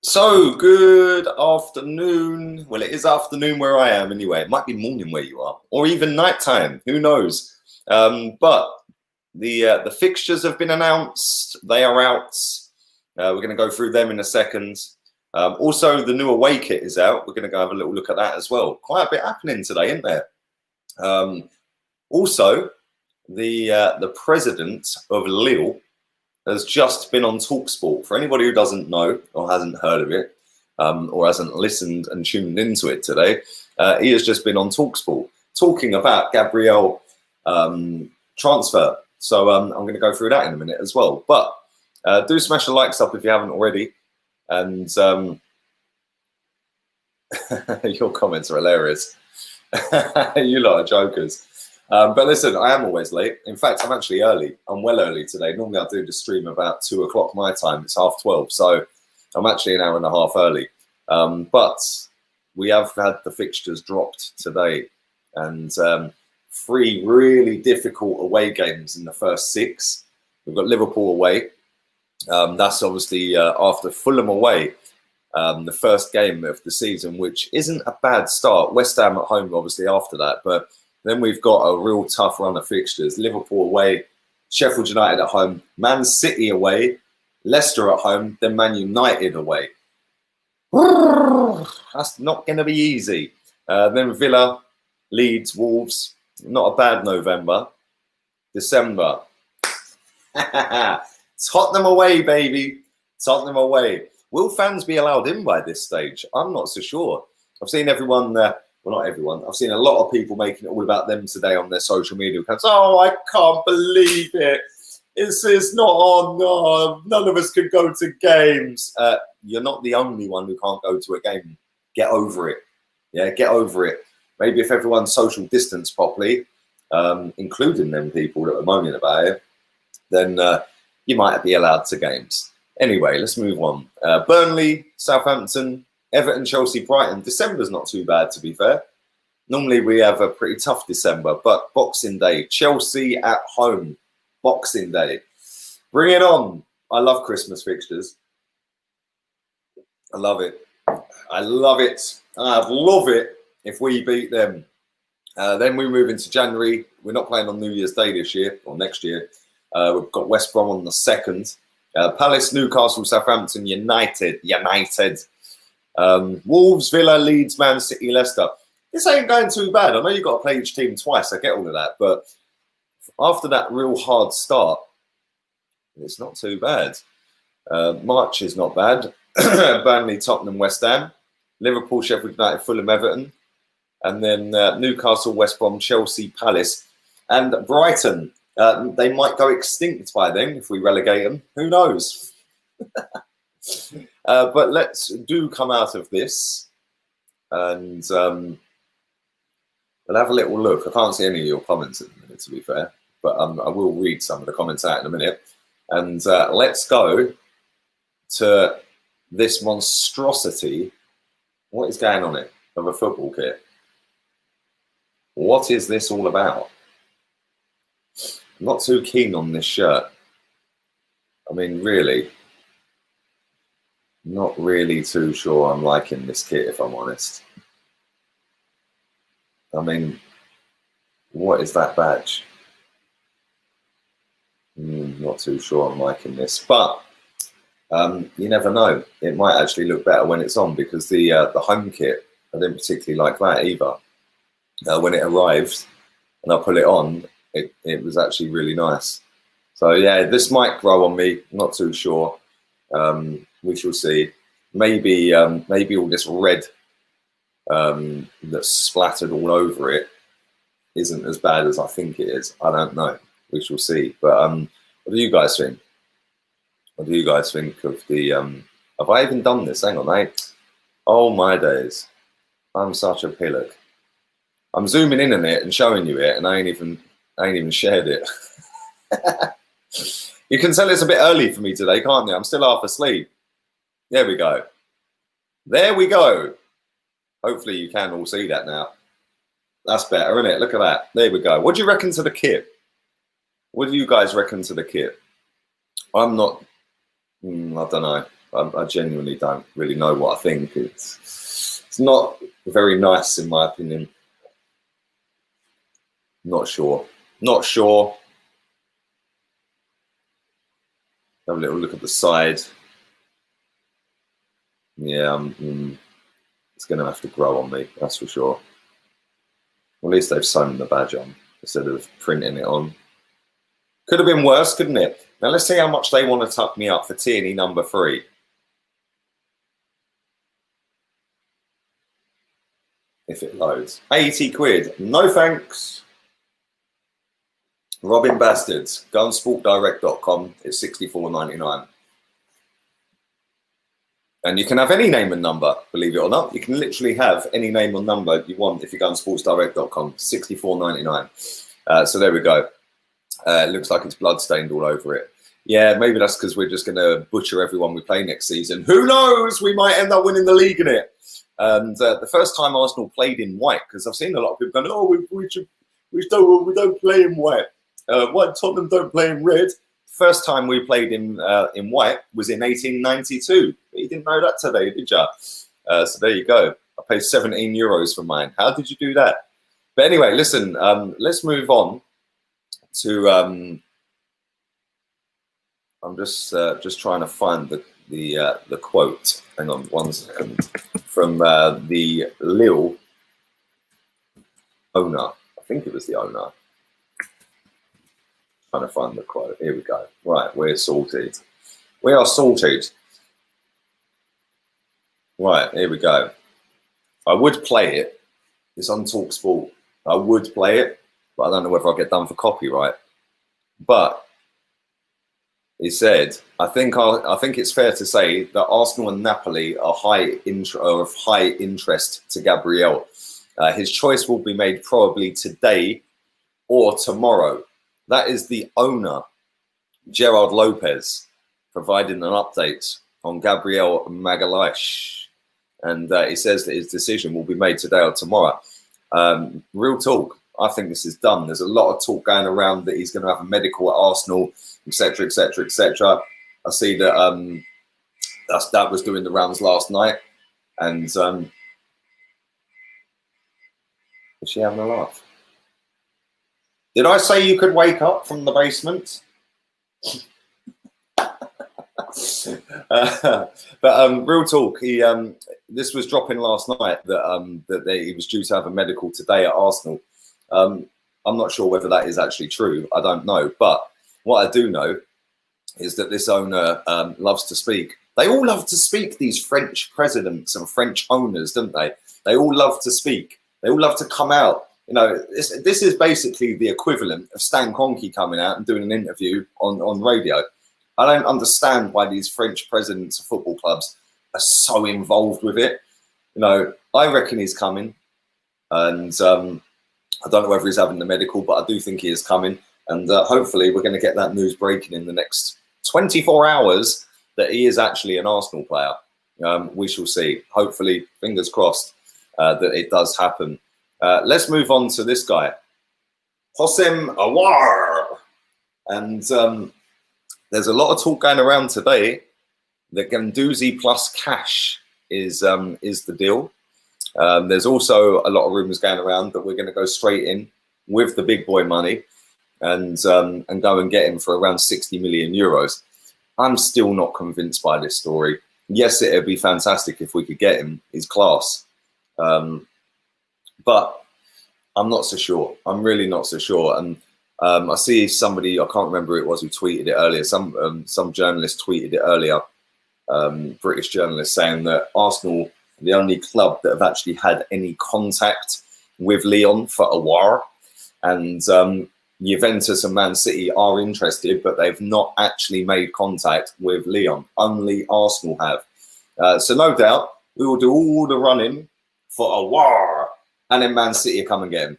So, good afternoon. Well, it is afternoon where I am anyway. It might be morning where you are, or even nighttime. Who knows? But the fixtures have been announced. They are out. We're going to go through them in a second. Also, the new away kit is out. We're going to go have a little look at that as well. Quite a bit happening today, isn't there? Also, the president of Lille has just been on TalkSport. For anybody who doesn't know or hasn't heard of it or hasn't listened and tuned into it today, he has just been on TalkSport talking about Gabriel transfer. So I'm going to go through that in a minute as well. But do smash the likes up if you haven't already. And your comments are hilarious. You lot are jokers. But listen, I am always late. In fact, I'm actually early. I'm well early today. Normally I do the stream about 2 o'clock my time. It's 12:30. So I'm actually an hour and a half early. But we have had the fixtures dropped today. And 3 really difficult away games in the first 6. We've got Liverpool away. That's obviously after Fulham away. The first game of the season, which isn't a bad start. West Ham at home, obviously, after that. But then we've got a real tough run of fixtures. Liverpool away, Sheffield United at home, Man City away, Leicester at home, then Man United away. That's not going to be easy. Then Villa, Leeds, Wolves. Not a bad November. December. Tottenham away, baby. Tottenham away. Will fans be allowed in by this stage? I'm not so sure. I've seen everyone... well, not everyone. I've seen a lot of people making it all about them today on their social media accounts. Oh, I can't believe it. It's not on. No, none of us could go to games. You're not the only one who can't go to a game. Get over it. Yeah, get over it. Maybe if everyone social distance properly, including them people that are moaning about it, then you might be allowed to games. Anyway, let's move on. Burnley, Southampton, Everton, Chelsea, Brighton. December's not too bad, to be fair. Normally we have a pretty tough December, but Boxing Day, Chelsea at home, Boxing Day. Bring it on. I love Christmas fixtures. I love it. I love it. I love it if we beat them. Then we move into January. We're not playing on New Year's Day this year or next year. We've got West Brom on the 2nd. Palace, Newcastle, Southampton, United. Wolves, Villa, Leeds, Man City, Leicester. This ain't going too bad. I know you've got to play each team twice. I get all of that. But after that real hard start, it's not too bad. March is not bad. Burnley, Tottenham, West Ham. Liverpool, Sheffield United, Fulham, Everton. And then Newcastle, West Brom, Chelsea, Palace. And Brighton. They might go extinct by then if we relegate them. Who knows? But let's come out of this and we'll have a little look. I can't see any of your comments at the minute, to be fair, but I will read some of the comments out in a minute. And let's go to this monstrosity. What is going on it of a football kit? What is this all about? I'm not too keen on this shirt. I mean, really. Not really too sure I'm liking this kit, if I'm honest. I mean, what is that badge? Not too sure I'm liking this, but you never know. It might actually look better when it's on, because the home kit, I didn't particularly like that either. When it arrived and I put it on, it was actually really nice. So yeah, this might grow on me. Not too sure. We shall see. Maybe all this red that's splattered all over it isn't as bad as I think it is. I don't know. We shall see. But what do you guys think? What do you guys think of the? Have I even done this? Hang on, mate. Oh my days! I'm such a pillock. I'm zooming in on it and showing you it, and I ain't even shared it. You can tell it's a bit early for me today, can't you? I'm still half asleep. There we go. There we go. Hopefully you can all see that now. That's better, isn't it? Look at that. There we go. What do you reckon to the kit? What do you guys reckon to the kit? I'm not... I don't know. I genuinely don't really know what I think. It's not very nice in my opinion. Not sure. Not sure. Have a little look at the side. Yeah, it's going to have to grow on me, that's for sure. Well, at least they've sewn the badge on instead of printing it on. Could have been worse, couldn't it? Now let's see how much they want to tuck me up for Tierney number 3. If it loads. 80 quid. No thanks. Robin Bastards. Go on sportdirect.com. It's $64.99. And you can have any name and number, believe it or not. You can literally have any name or number you want if you go on sportsdirect.com. $64.99. So there we go. It looks like it's bloodstained all over it. Yeah, maybe that's because we're just going to butcher everyone we play next season. Who knows? We might end up winning the league in it. And the first time Arsenal played in white, because I've seen a lot of people going, oh, we don't play in white. Why Tottenham don't play in red? First time we played in white was in 1892. You didn't know that today, did you? So there you go. I paid €17 for mine. How did you do that? But anyway, listen. Let's move on to. I'm just trying to find the quote. Hang on 1 second. From the Lille owner. I think it was the owner. Trying to find the quote. Here we go. Right, we're sorted. We are sorted. Right, here we go. I would play it. It's on TalkSport. I would play it, but I don't know whether I'll get done for copyright. But he said, I think it's fair to say that Arsenal and Napoli are of high interest to Gabriel. His choice will be made probably today or tomorrow. That is the owner, Gerard Lopez, providing an update on Gabriel Magalhães. And he says that his decision will be made today or tomorrow. Real talk. I think this is done. There's a lot of talk going around that he's going to have a medical at Arsenal, etc., etc., etc. I see that that was doing the rounds last night. And is she having a laugh? Did I say you could wake up from the basement? But real talk, this was dropping last night that he was due to have a medical today at Arsenal. I'm not sure whether that is actually true. I don't know. But what I do know is that this owner loves to speak. They all love to speak, these French presidents and French owners, don't they? They all love to speak. They all love to come out. You know, this is basically the equivalent of Stan Kroenke coming out and doing an interview on radio. I don't understand why these French presidents of football clubs are so involved with it. You know, I reckon he's coming. And I don't know whether he's having the medical, but I do think he is coming. And hopefully we're going to get that news breaking in the next 24 hours that he is actually an Arsenal player. We shall see. Hopefully, fingers crossed, that it does happen. Let's move on to this guy, Auoar. And there's a lot of talk going around today that Guendouzi plus cash is the deal. There's also a lot of rumours going around that we're going to go straight in with the big boy money and go and get him for around 60 million euros. I'm still not convinced by this story. Yes, it'd be fantastic if we could get him. He's class. But I'm not so sure. I'm really not so sure. And I see somebody, I can't remember who it was, who tweeted it earlier. Some journalist tweeted it earlier, British journalist, saying that Arsenal are the only club that have actually had any contact with Lyon for Auoar. And Juventus and Man City are interested, but they've not actually made contact with Lyon. Only Arsenal have. So no doubt we will do all the running for Auoar, and then Man City come and get him,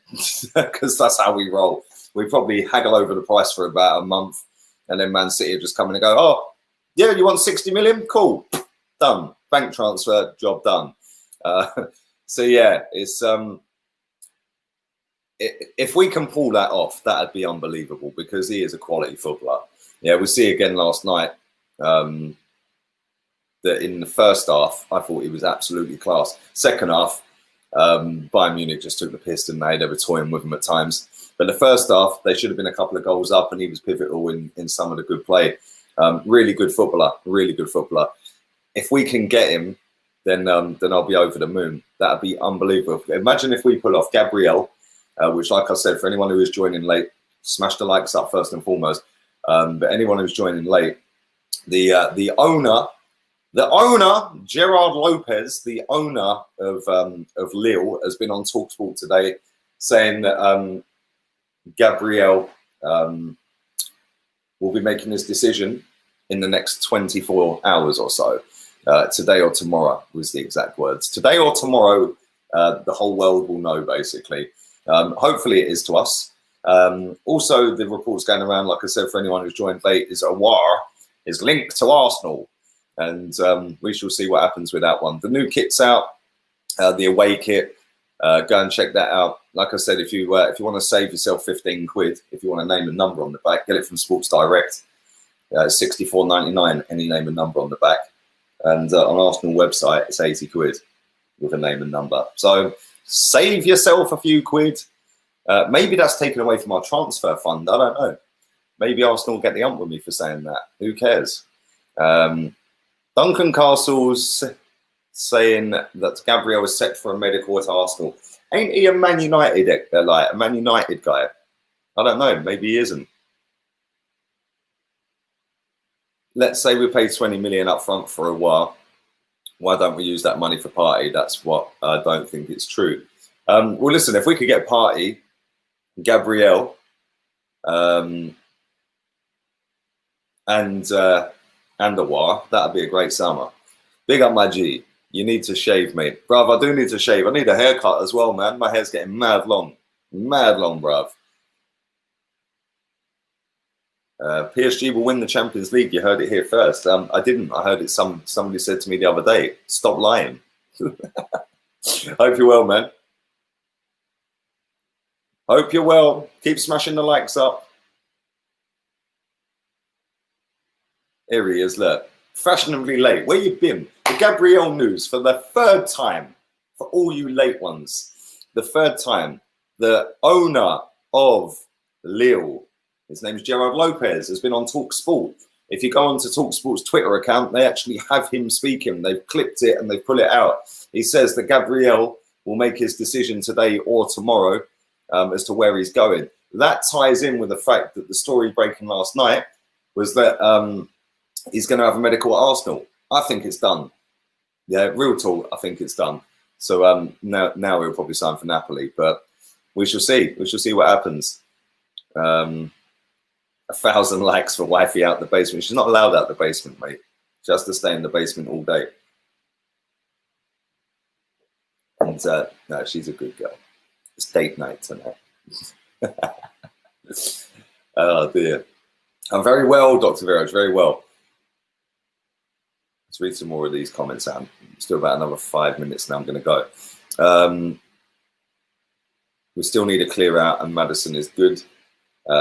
because that's how we roll. We probably haggle over the price for about a month, and then Man City just come in and go, oh, yeah, you want 60 million? Cool, done. Bank transfer, job done. So yeah, it's if we can pull that off, that'd be unbelievable, because he is a quality footballer. Yeah, we see again last night. that in the first half, I thought he was absolutely class. Second half, Bayern Munich just took the piss, didn't they? They were toying with him at times. But the first half, they should have been a couple of goals up, and he was pivotal in some of the good play. Really good footballer, really good footballer. If we can get him, then I'll be over the moon. That'd be unbelievable. Imagine if we pull off Gabriel, which, like I said, for anyone who is joining late, smash the likes up first and foremost. But anyone who's joining late, the owner, Gerard Lopez, the owner of Lille, has been on TalkSport today saying that Gabriel will be making his decision in the next 24 hours or so. Today or tomorrow was the exact words. Today or tomorrow, the whole world will know, basically. Hopefully it is to us. Also, the reports going around, like I said, for anyone who's joined late, is Auoar is linked to Arsenal. And we shall see what happens with that one. The new kit's out, the away kit. Go and check that out. Like I said, if you want to save yourself 15 quid, if you want to name a number on the back, get it from Sports Direct. $64.99, any name and number on the back. And on Arsenal website, it's 80 quid with a name and number. So save yourself a few quid. Maybe that's taken away from our transfer fund. I don't know. Maybe Arsenal will get the ump with me for saying that. Who cares? Duncan Castle's saying that Gabriel is set for a medical at Arsenal. Ain't he a Man United, like a Man United guy? I don't know. Maybe he isn't. Let's say we pay 20 million up front for Auoar. Why don't we use that money for Partey? That's what I don't think it's true. Well, listen, if we could get Partey, Gabriel, and Auoar, that'd be a great summer. Big up my G. You need to shave, mate. Bruv, I do need to shave. I need a haircut as well, man. My hair's getting mad long. Mad long, bruv. PSG will win the Champions League. You heard it here first. I didn't. I heard it. Somebody said to me the other day, stop lying. Hope you're well, man. Hope you're well. Keep smashing the likes up. Here he is, look. Fashionably late. Where you been? The Gabriel news for the third time. For all you late ones. The third time. The owner of Lille, his name is Gerard Lopez, has been on TalkSport. If you go onto TalkSport's Twitter account, they actually have him speaking. They've clipped it and they've put it out. He says that Gabriel will make his decision today or tomorrow as to where he's going. That ties in with the fact that the story breaking last night was that he's going to have a medical at Arsenal. I think it's done. Yeah, real talk, I think it's done. So now he'll probably sign for Napoli, but we shall see. We shall see what happens. 1,000 likes for wifey out the basement. She's not allowed out the basement, mate. She has to stay in the basement all day. And no, she's a good girl. It's date night tonight. Oh dear. I'm very well, Dr. Viraj, very well. Let's read some more of these comments out. Still about another 5 minutes now. I'm going to go. We still need a clear out, and Maddison is good.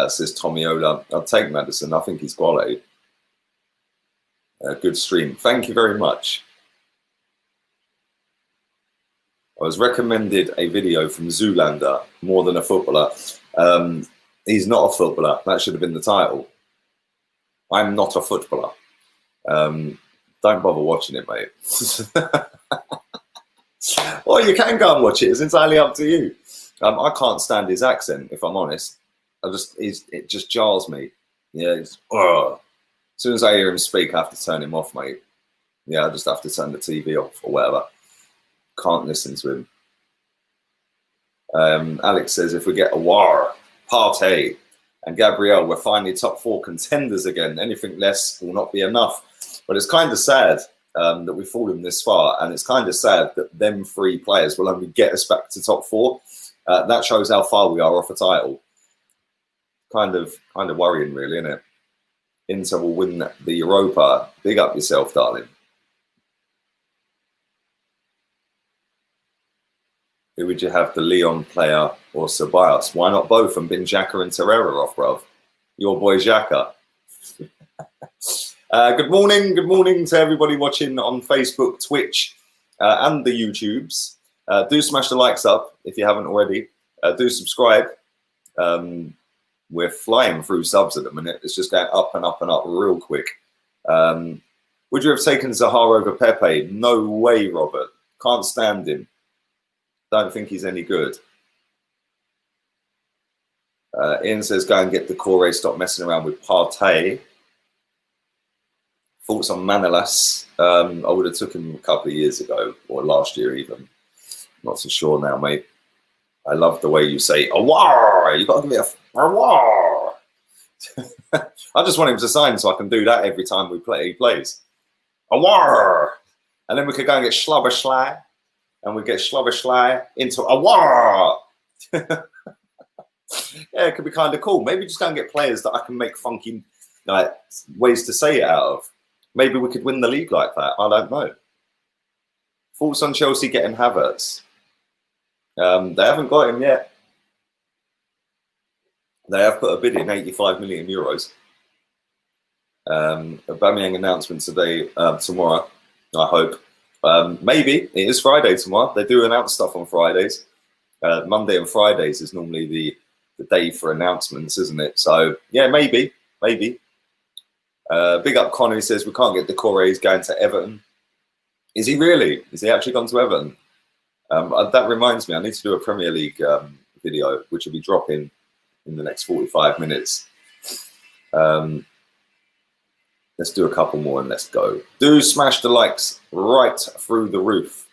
Says Tommy Ola. I'll take Maddison. I think he's quality. Good stream. Thank you very much. I was recommended a video from Zoolander, More Than a Footballer. He's not a footballer. That should have been the title. I'm not a footballer. Don't bother watching it, mate. Well, you can go and watch it. It's entirely up to you. I can't stand his accent, if I'm honest. It just jars me. Yeah, as soon as I hear him speak, I have to turn him off, mate. Yeah, I just have to turn the TV off or whatever. Can't listen to him. Alex says, if we get Auoar, Partey, and Gabriel, we're finally top 4 contenders again. Anything less will not be enough. But it's kind of sad that we've fallen this far, and it's kind of sad that them 3 players will only get us back to top 4. That shows how far we are off a title. Kind of worrying, really, isn't it? Inter will win the Europa. Big up yourself, darling. Who would you have, the Lyon player or Ceballos? Why not both and bin Xhaka and Torreira off, bruv? Your boy Xhaka. Good morning to everybody watching on Facebook, Twitch, and the YouTubes. Do smash the likes up if you haven't already. Do subscribe. We're flying through subs at the minute. It's just going up and up and up real quick. Would you have taken Zaha over Pepe? No way, Robert. Can't stand him. Don't think he's any good. Ian says, go and get Decore, stop messing around with Partey. Thoughts on Manolas? I would have took him a couple of years ago, or last year even. Not so sure now, mate. I love the way you say, Auoar! You got to give me a Auoar! I just want him to sign so I can do that every time he plays. Auoar! And then we could go and get Schlabberschlei, and we get Schlabberschlei into Auoar! Yeah, it could be kind of cool. Maybe just go and get players that I can make funky ways to say it out of. Maybe we could win the league like that. I don't know. Thoughts on Chelsea getting Havertz? They haven't got him yet. They have put a bid in, 85 million euros. Aubameyang announcement today, tomorrow, I hope. Maybe. It is Friday tomorrow. They do announce stuff on Fridays. Monday and Fridays is normally the day for announcements, isn't it? So, yeah, maybe. Big up Connie says, we can't get Decore, he's going to Everton. Is he really? Is he actually gone to Everton? That reminds me, I need to do a Premier League video, which will be dropping in the next 45 minutes. Let's do a couple more and let's go. Do smash the likes right through the roof.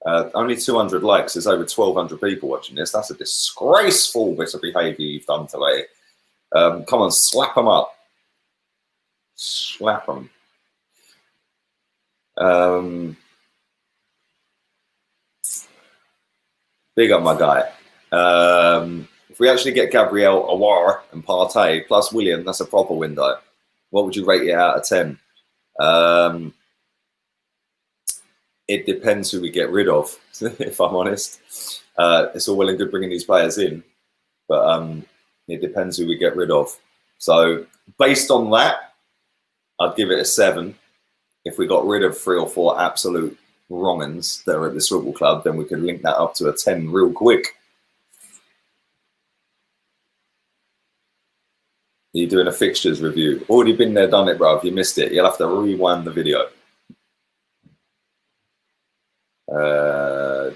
Only 200 likes. There's over 1,200 people watching this. That's a disgraceful bit of behaviour you've done today. Come on, slap them up. Slap them. Big up my guy. If we actually get Gabriel, Auoar and Partey plus William, that's a proper window. What would you rate it out of 10? It depends who we get rid of, if I'm honest. It's all well and good bringing these players in, but it depends who we get rid of. So based on that, I'd give it a 7. If we got rid of 3 or 4 absolute wrong-uns that are at this football club, then we could link that up to a 10 real quick. You're doing a fixtures review. Already been there, done it, bro. If you missed it, you'll have to rewind the video.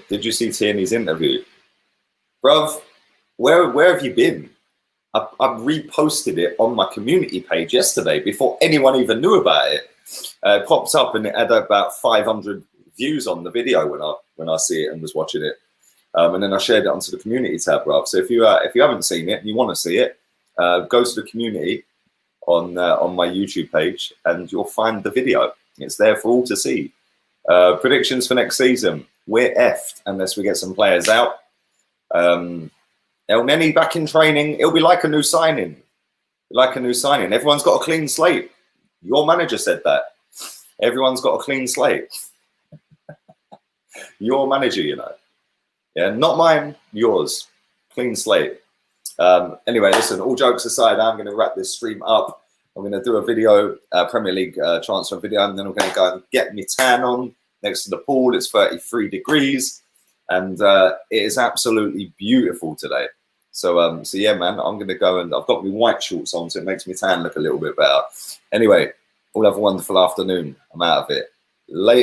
Did you see Tierney's interview? Bruv, where have you been? I reposted it on my community page yesterday before anyone even knew about it. It popped up and it had about 500 views on the video when I see it and was watching it. And then I shared it onto the community tab, bruv. So if you haven't seen it and you want to see it, go to the community on my YouTube page and you'll find the video. It's there for all to see. Predictions for next season. We're effed unless we get some players out. El Neni back in training. It'll be like a new signing. Everyone's got a clean slate. Your manager said that. Everyone's got a clean slate. Your manager, you know. Yeah, not mine, yours. Clean slate. Anyway, listen, all jokes aside, I'm going to wrap this stream up. I'm going to do a video, Premier League transfer video, and then I'm going to go and get my tan on next to the pool. It's 33 degrees, and it is absolutely beautiful today. So yeah, man, I'm going to go and I've got my white shorts on, so it makes my tan look a little bit better. Anyway, all have a wonderful afternoon. I'm out of it. Later.